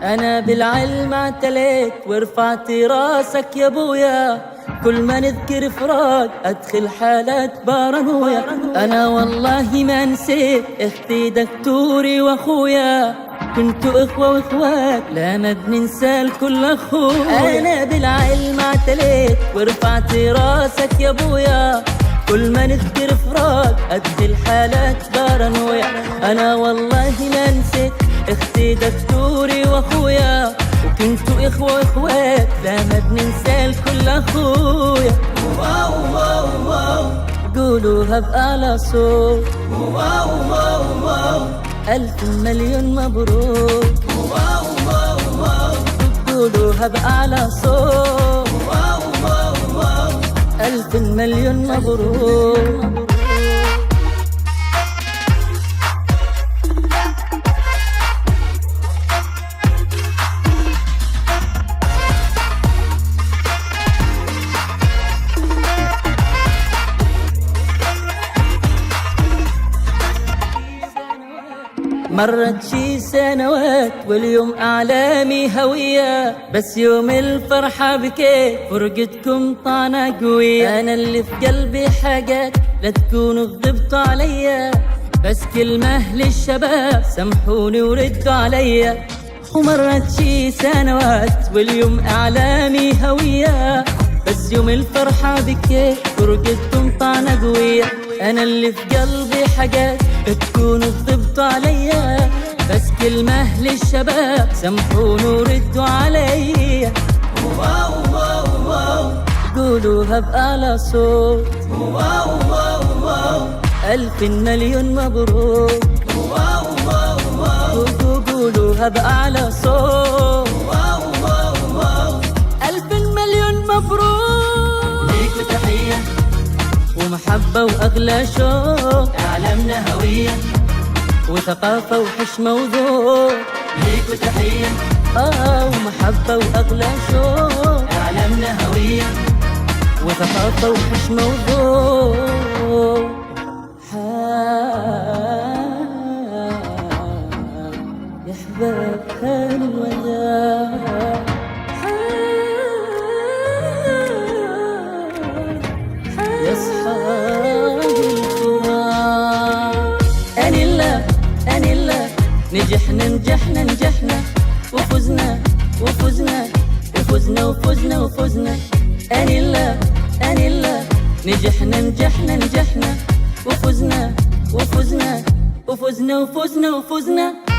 أنا بالعلم اعتليت ورفعت راسك يا بويا، كل ما نذكر فراق أدخل حالات بارانويا. أنا والله ما نسيت اختي دكتوري وأخويا، كنتوا إخوة وإخوات لا ما بننسى الكل أخويا. أنا بالعلم اعتليت ورفعت راسك يا بويا، كل ما نذكر فراق أدخل حالات بارانويا. أنا والله ما نسيت اختي دكتوري واخويا، وكنتوا إخوة وإخوات لا ما بننسى الكل أخويا. واو واو واو قولوها بأعلى صوت، واو واو واو ألف مليون مبروك. واو واو واو قولوها بأعلى صوت، واو واو واو ألف مليون مبروك. مرت شي سنوات واليوم أعلامي هوية، بس يوم الفرحة بكيت فرقتكم طعنة قوية. أنا اللي في قلبي حاجات لا تكونوا غضبتوا عليا، بس كلمة للشباب سامحوني وردوا عليا. ومرت شي سنوات واليوم أعلامي هوية، بس يوم الفرحة بكيت فرقتكم طعنة قوية. أنا اللي في قلبي حاجات تكونوا غضبتوا عليا، بس كلمة للشباب سامحوني وردوا عليا. واو واو واو قولوها بأعلى صوت، واو واو واو ألف مليون مبروك. واو واو واو قولوها بأعلى صوت، واو واو واو ألف مليون مبروك. ليكوا تحية ومحبة وأغلى شوق، أعلامنا هوية وثقافة وحشمة وذوق. ليكوا تحية ومحبة وأغلى شوق، أعلامنا هوية وثقافة وحشمة وذوق. يا حباب خان الوداع، يا أصحاب الفراق. أنيلا نجحنا وفزنا وفزنا. أنيلا نجحنا وفزنا وفزنا.